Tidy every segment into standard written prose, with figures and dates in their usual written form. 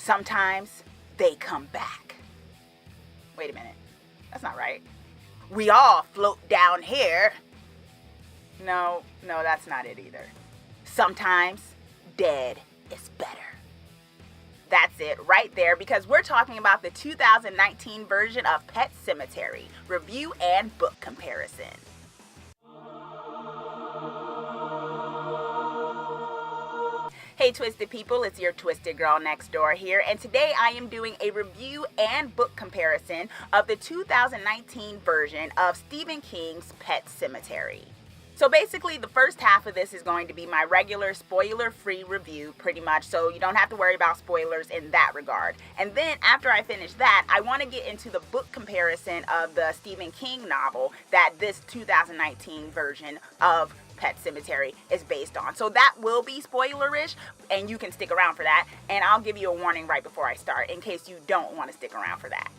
Sometimes they come back. Wait a minute. That's not right. We all float down here. No, that's not it either. Sometimes dead is better. That's it right there, because we're talking about the 2019 version of Pet Sematary, review and book comparison. Hey Twisted people, it's your Twisted Girl next door here, and today I am doing a review and book comparison of the 2019 version of Stephen King's Pet Sematary. So basically, the first half of this is going to be my regular spoiler-free review, pretty much, so you don't have to worry about spoilers in that regard. And then, after I finish that, I want to get into the book comparison of the Stephen King novel that this 2019 version of Pet Sematary is based on. So that will be spoilerish, and you can stick around for that, and I'll give you a warning right before I start, in case you don't want to stick around for that.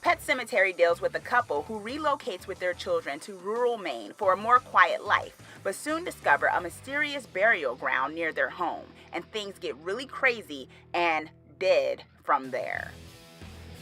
Pet Sematary deals with a couple who relocates with their children to rural Maine for a more quiet life, but soon discover a mysterious burial ground near their home, and things get really crazy and dead from there.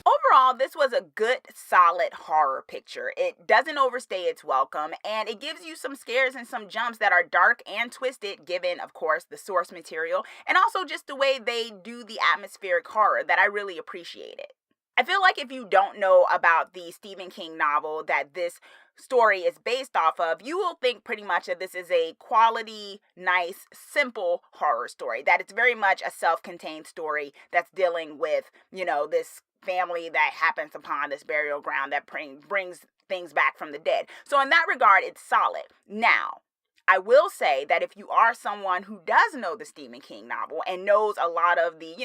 Overall, this was a good, solid horror picture. It doesn't overstay its welcome, and it gives you some scares and some jumps that are dark and twisted, given, of course, the source material, and also just the way they do the atmospheric horror that I really appreciate it. I feel like if you don't know about the Stephen King novel that this story is based off of, you will think pretty much that this is a quality, nice, simple horror story. That it's very much a self-contained story that's dealing with, this family that happens upon this burial ground that brings things back from the dead. So in that regard, it's solid. Now, I will say that if you are someone who does know the Stephen King novel and knows a lot of the,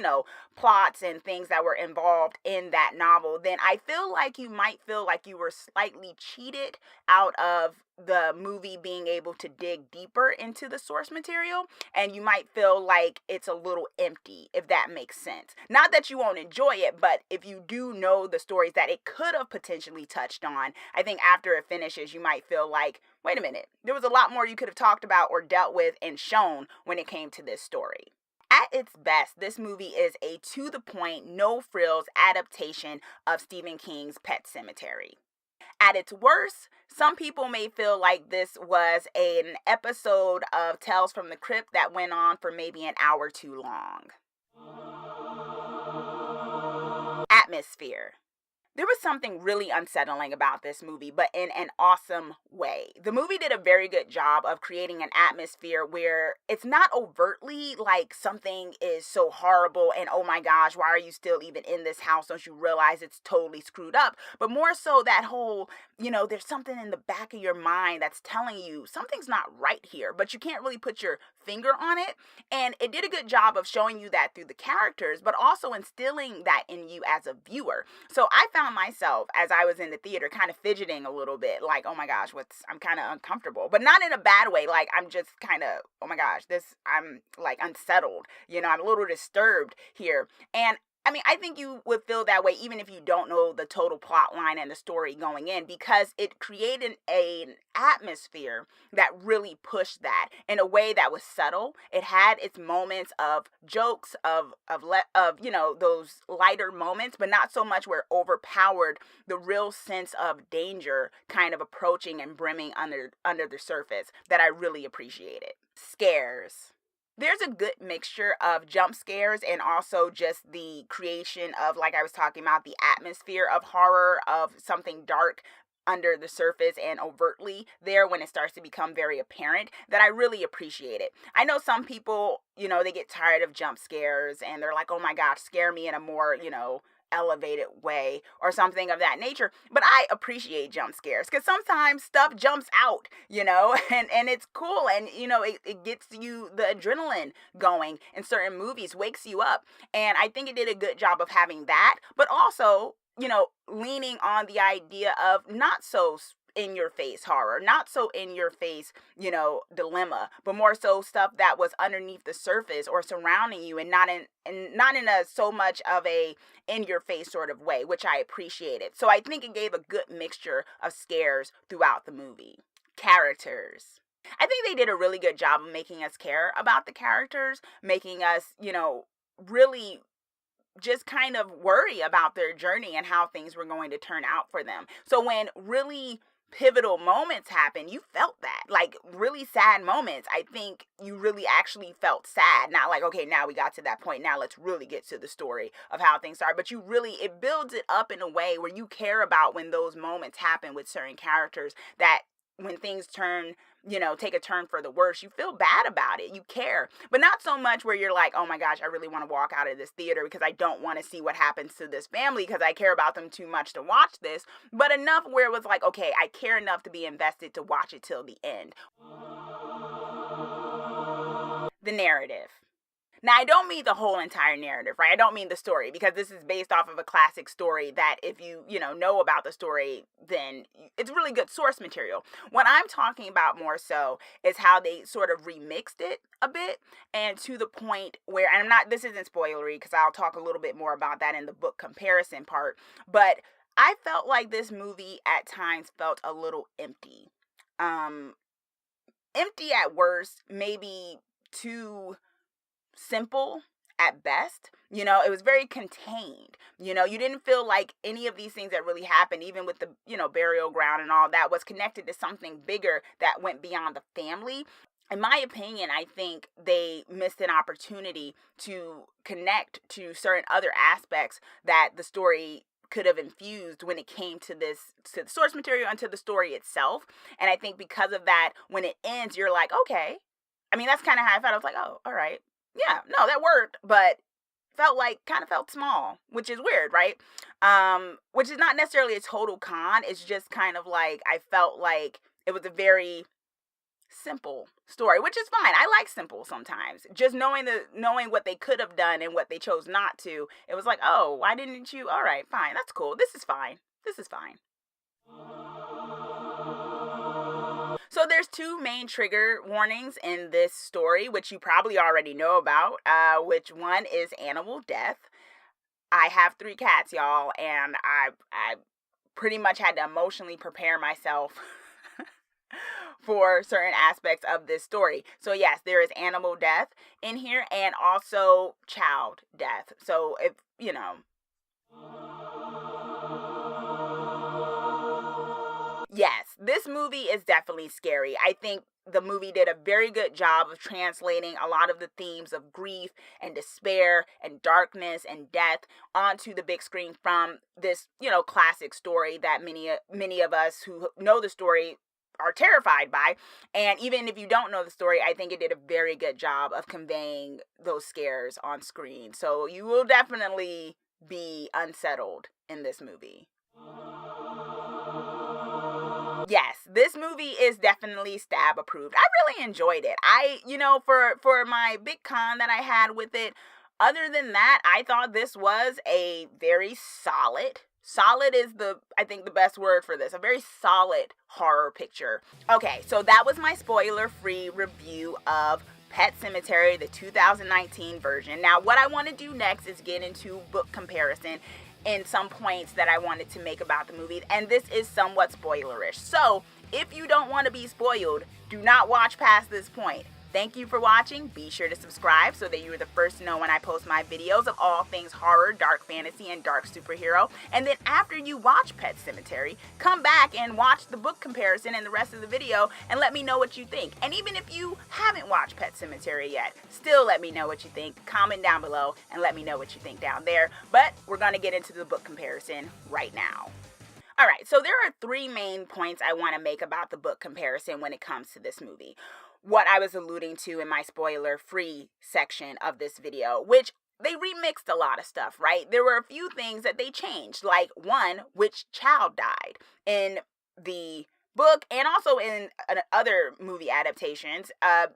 plots and things that were involved in that novel, then I feel like you might feel like you were slightly cheated out of the movie being able to dig deeper into the source material, and you might feel like it's a little empty, if that makes sense. Not that you won't enjoy it, but if you do know the stories that it could have potentially touched on, I think after it finishes, you might feel like, wait a minute, there was a lot more you could have talked about or dealt with and shown when it came to this story. At its best, this movie is a to-the-point, no-frills adaptation of Stephen King's Pet Sematary. At its worst, some people may feel like this was an episode of Tales from the Crypt that went on for maybe an hour too long. Atmosphere. There was something really unsettling about this movie, but in an awesome way. The movie did a very good job of creating an atmosphere where it's not overtly like something is so horrible and oh my gosh, why are you still even in this house? Don't you realize it's totally screwed up? But more so that whole, there's something in the back of your mind that's telling you something's not right here, but you can't really put your finger on it. And it did a good job of showing you that through the characters, but also instilling that in you as a viewer. So I found myself, as I was in the theater, kind of fidgeting a little bit, like, oh my gosh, I'm kind of uncomfortable, but not in a bad way, like, I'm just kind of, oh my gosh, I'm like unsettled, I'm a little disturbed here, and I think you would feel that way even if you don't know the total plot line and the story going in, because it created an atmosphere that really pushed that in a way that was subtle. It had its moments of jokes, of those lighter moments, but not so much where it overpowered the real sense of danger kind of approaching and brimming under the surface that I really appreciated. Scares. There's a good mixture of jump scares and also just the creation of, like I was talking about, the atmosphere of horror, of something dark under the surface and overtly there when it starts to become very apparent, that I really appreciate it. I know some people, they get tired of jump scares and they're like, oh my gosh, scare me in a more, elevated way or something of that nature, but I appreciate jump scares because sometimes stuff jumps out, and it's cool, and it gets you the adrenaline going in certain movies, wakes you up, and I think it did a good job of having that, but also leaning on the idea of not so in your face horror, not so in your face, dilemma, but more so stuff that was underneath the surface or surrounding you, and not in a so much of a in your face sort of way, which I appreciated. So I think it gave a good mixture of scares throughout the movie. Characters. I think they did a really good job of making us care about the characters, making us, really just kind of worry about their journey and how things were going to turn out for them. So when really pivotal moments happen, you felt that, like really sad moments, I think you really actually felt sad. Not like, okay, now we got to that point, now let's really get to the story of how things are. But you really, it builds it up in a way where you care about when those moments happen with certain characters, that when things turn, take a turn for the worse, you feel bad about it. You care, but not so much where you're like, oh my gosh, I really want to walk out of this theater because I don't want to see what happens to this family because I care about them too much to watch this, but enough where it was like, okay, I care enough to be invested to watch it till the end. The narrative. Now, I don't mean the whole entire narrative, right? I don't mean the story, because this is based off of a classic story that if you know about the story, then it's really good source material. What I'm talking about more so is how they sort of remixed it a bit, and to the point where, and this isn't spoilery because I'll talk a little bit more about that in the book comparison part, but I felt like this movie at times felt a little empty. Empty at worst, maybe too simple at best. It was very contained. You didn't feel like any of these things that really happened, even with the, burial ground and all that, was connected to something bigger that went beyond the family. In my opinion, I think they missed an opportunity to connect to certain other aspects that the story could have infused when it came to the source material and to the story itself. And I think because of that, when it ends, you're like, okay. I mean, that's kind of how I felt. I was like, oh, all right. Yeah, no, that worked, but kind of felt small, which is weird, right? Which is not necessarily a total con. It's just kind of like, I felt like it was a very simple story, which is fine. I like simple sometimes. Just knowing what they could have done and what they chose not to, it was like, oh, why didn't you? All right, fine. That's cool. This is fine. So there's two main trigger warnings in this story, which you probably already know about, which one is animal death. I have 3 cats, y'all, and I pretty much had to emotionally prepare myself for certain aspects of this story. So yes, there is animal death in here and also child death. So if, yes, this movie is definitely scary. I think the movie did a very good job of translating a lot of the themes of grief and despair and darkness and death onto the big screen from this, classic story that many of us who know the story are terrified by. And even if you don't know the story, I think it did a very good job of conveying those scares on screen. So you will definitely be unsettled in this movie. Yes, this movie is definitely Stab approved. I really enjoyed it. For my big con that I had with it, other than that, I thought this was a very solid is I think the best word for this, a very solid horror picture. Okay, so that was my spoiler-free review of Pet Sematary, the 2019 version. Now, what I want to do next is get into book comparison in some points that I wanted to make about the movie, and this is somewhat spoilerish. So, if you don't want to be spoiled, do not watch past this point. Thank you for watching. Be sure to subscribe so that you are the first to know when I post my videos of all things horror, dark fantasy, and dark superhero. And then after you watch Pet Sematary, come back and watch the book comparison and the rest of the video and let me know what you think. And even if you haven't watched Pet Sematary yet, still let me know what you think. Comment down below and let me know what you think down there. But we're going to get into the book comparison right now. All right, so there are 3 main points I want to make about the book comparison when it comes to this movie. What I was alluding to in my spoiler-free section of this video, which they remixed a lot of stuff, right? There were a few things that they changed, like one, which child died in the book and also in other movie adaptations.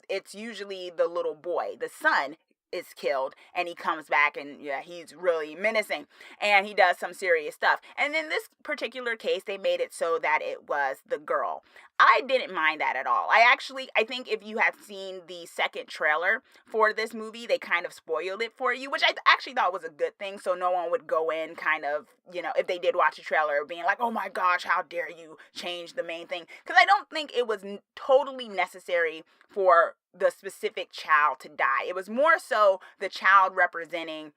It's usually the little boy, the son, is killed and he comes back and he's really menacing and he does some serious stuff. And in this particular case, they made it so that it was the girl. I didn't mind that at all. I think if you had seen the second trailer for this movie, they kind of spoiled it for you, which I actually thought was a good thing. So no one would go in kind of, if they did watch a trailer, being like, oh my gosh, how dare you change the main thing? Because I don't think it was totally necessary for the specific child to die. It was more so the child representing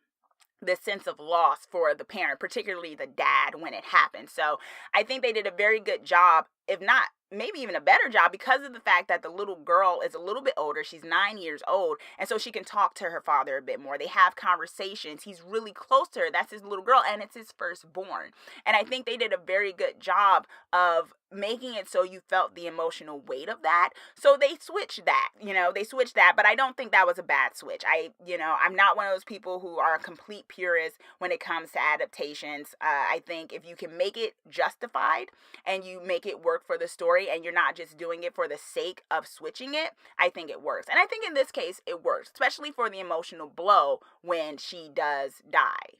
the sense of loss for the parent, particularly the dad, when it happened. So I think they did a very good job, if not maybe even a better job, because of the fact that the little girl is a little bit older. She's 9 years old, and so she can talk to her father a bit more. They have conversations. He's really close to her. That's his little girl, and it's his firstborn. And I think they did a very good job of making it so you felt the emotional weight of that. So they switched that, but I don't think that was a bad switch. I'm not one of those people who are a complete purist when it comes to adaptations. I think if you can make it justified and you make it work for the story, and you're not just doing it for the sake of switching it, I think it works. And I think in this case it works, especially for the emotional blow when she does die.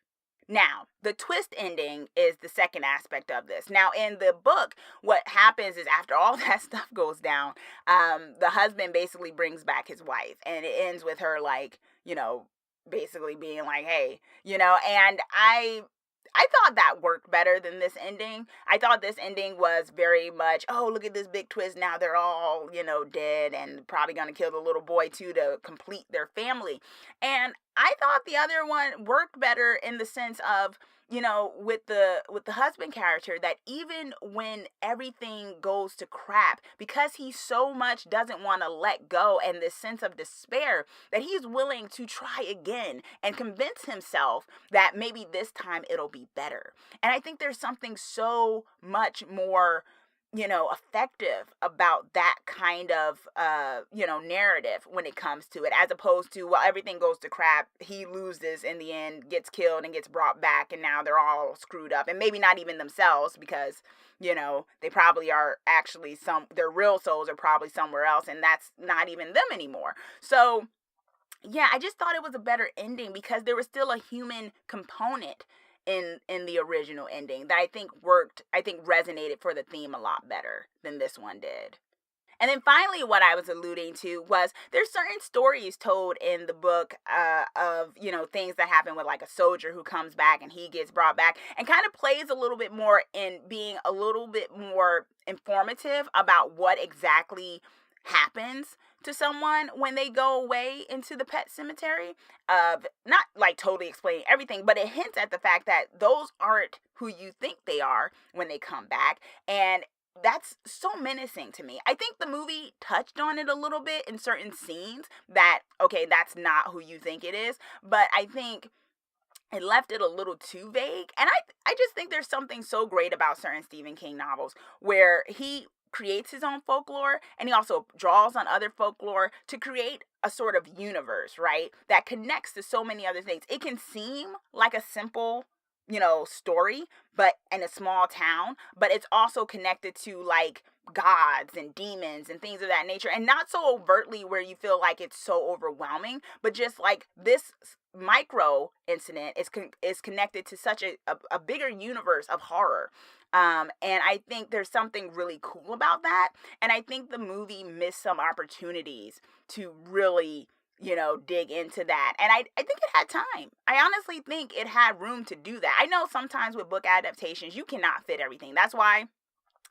Now, the twist ending is the second aspect of this. Now, in the book, what happens is after all that stuff goes down, the husband basically brings back his wife, and it ends with her, basically being like, hey, and I thought that worked better than this ending. I thought this ending was very much, oh, look at this big twist. Now they're all, dead and probably going to kill the little boy too to complete their family. And I thought the other one worked better in the sense of, with the husband character, that even when everything goes to crap, because he so much doesn't want to let go, and this sense of despair, that he's willing to try again and convince himself that maybe this time it'll be better. And I think there's something so much more effective about that kind of, narrative when it comes to it, as opposed to, well, everything goes to crap, he loses in the end, gets killed and gets brought back, and now they're all screwed up, and maybe not even themselves, because, they probably are actually their real souls are probably somewhere else, and that's not even them anymore. So, yeah, I just thought it was a better ending because there was still a human component in the original ending that I think resonated for the theme a lot better than this one did. And then finally, what I was alluding to was there's certain stories told in the book of, things that happen with like a soldier who comes back and he gets brought back, and kind of plays a little bit more in being a little bit more informative about what exactly happens to someone when they go away into the pet cemetery. Not like totally explaining everything, but it hints at the fact that those aren't who you think they are when they come back. And that's so menacing to me. I think the movie touched on it a little bit in certain scenes that, okay, that's not who you think it is. But I think it left it a little too vague. And I just think there's something so great about certain Stephen King novels where he creates his own folklore, and he also draws on other folklore to create a sort of universe, right, that connects to so many other things. It can seem like a simple, story, but in a small town, but it's also connected to like gods and demons and things of that nature, and not so overtly where you feel like it's so overwhelming, but just like this micro incident is connected to such a bigger universe of horror. And I think there's something really cool about that. And I think the movie missed some opportunities to really, dig into that. And I think it had time. I honestly think it had room to do that. I know sometimes with book adaptations, you cannot fit everything. That's why,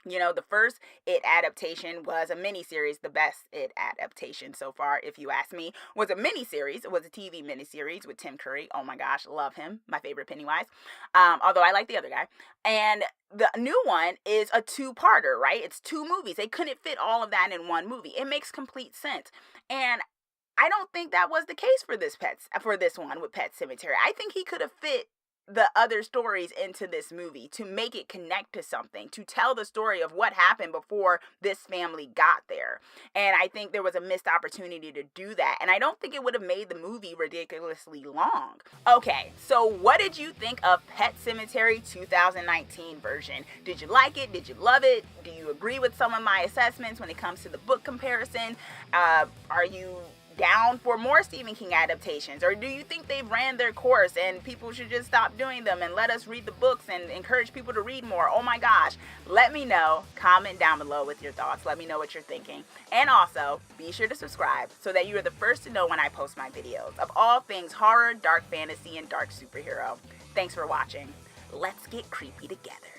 the first It adaptation was a miniseries. The best It adaptation so far, if you ask me, was a miniseries. It was a TV miniseries with Tim Curry. Oh my gosh, love him. My favorite Pennywise. Although I like the other guy. And the new one is a two-parter, right? It's two movies. They couldn't fit all of that in one movie. It makes complete sense. And I don't think that was the case for this one with Pet Sematary. I think he could have fit the other stories into this movie to make it connect to something, to tell the story of what happened before this family got there. And I think there was a missed opportunity to do that. And I don't think it would have made the movie ridiculously long. Okay, so what did you think of Pet Sematary 2019 version? Did you like it? Did you love it? Do you agree with some of my assessments when it comes to the book comparison? Are you down for more Stephen King adaptations, or do you think they've ran their course and people should just stop doing them and let us read the books and encourage people to read more? Oh my gosh, let me know. Comment down below with your thoughts. Let me know what you're thinking. And also be sure to subscribe so that you are the first to know when I post my videos of all things horror, dark fantasy, and dark superhero. Thanks for watching. Let's get creepy together.